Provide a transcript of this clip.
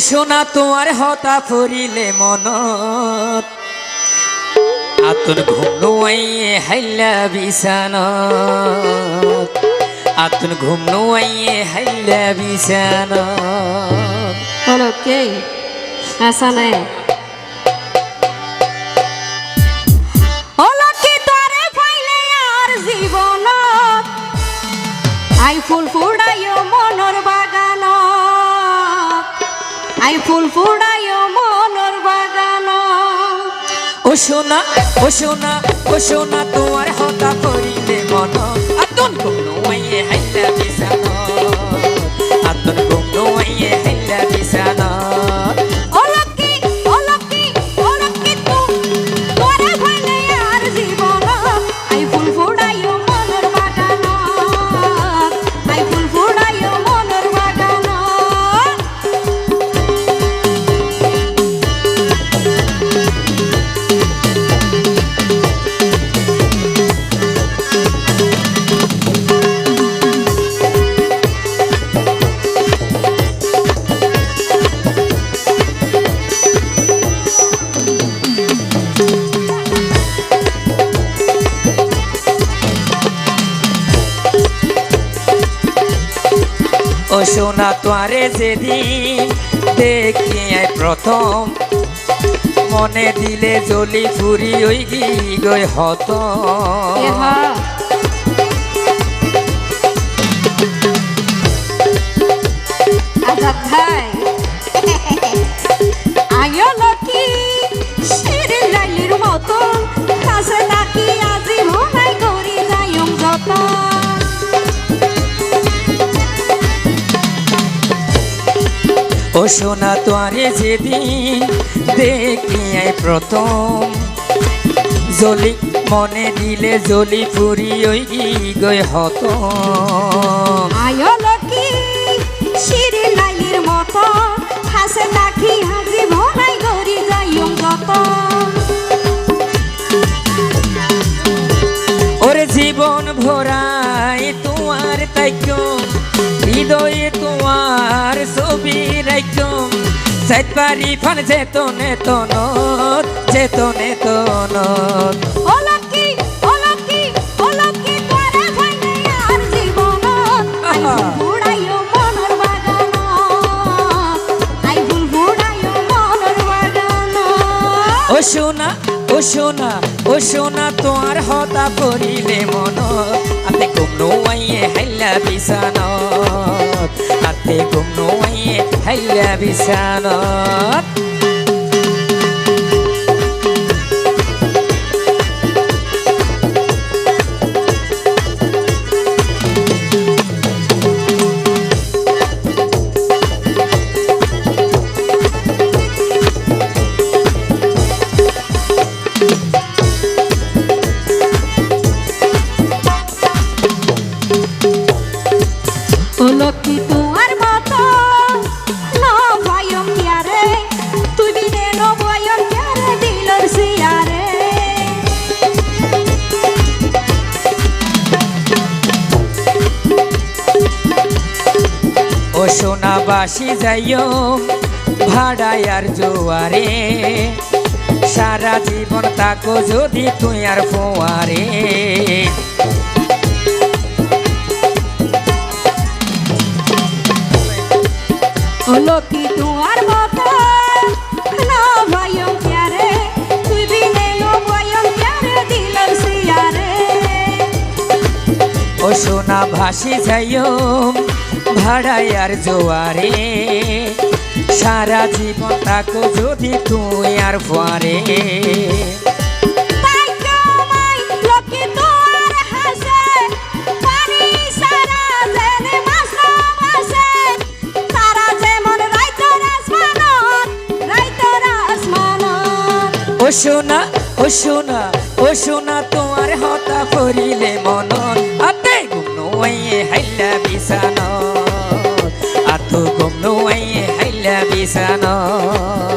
সোনা তোমার হতা পড়িলে মনত আতুন ঘুম নোয়াইয়ে হাইলা বিছানত আতুন ঘুম নোয়াইয়ে হাইলা বিছানত হলো কে আসা নাই হলো কি তোরে পাইলে আর জীবন আই ফুল ফুড়াইও মনর বাগান আই ফুল ফুড়াইও মনর বাগান ও সোনা তোমার হতা পড়িলে মনত আতুন ঘুম নোয়াইয়ে হাইলা বিছানত আতুন ঘুম নোয়াইয়ে হাইলা বিছানত ও সোনা তোয়ারে যেদিন দেখি প্রথম মনে দিলে জলি ফুরি ওই গই হত ভাই আয়ো লকি শিরিন লাইলির মতন কাছে নাকি আজি মনাই করি যাইম যত ও সোনা তোয়ারে যেদিন দেখি প্রথম জলি মনে দিলে জলি ফুরি ওই গই হত আয়ো লকি শিরিন লাইলির মতন কাছে নাকি আজি মনাই করি যাইম যত ওরে জীবন ভরাই তোমার তাইক্য হৃদয়ে তোমার ছবি রাইক্য সাইড পারি ফান যেতনে তনত যেতনে তনত ও লকি তোরে ভাইলে আর জীবন আই ফুড়াইও মনর বাগান আই ফুড়াইও মনর বাগান ও সোনা তোমার হতা পড়িলে মনত আতে ঘুম নোয়াইয়ে হাইলা বিছানত আতে ঘুম নোয়াইয়ে হাইলা বিছানত লকি তোমার মতো নয়ন ক্যারে তুই বিনে নয়ন ক্যারে দিলর সিয়ারে ও সোনা বাসি যাইও ভাড়ায় আর জোয়ারে সারা জীবন তাকো যদি তুই আর ফোয়ারে লকি তোমার মতো নয়ন ক্যারে তুই বিনে নয়ন ক্যারে দিলর সিয়ারে ও সোনা ভাসি যাইও ভাড়ায় আর জোয়ারে সারা জীবন তাকো যদি তুই আর ফোয়ারে ও সোনা তোমার হতা পড়িলে মনত আতে ঘুম নোয়াইয়ে হাইলা বিছানত আতো ঘুম নোয়াইয়ে হাইলা বিছানত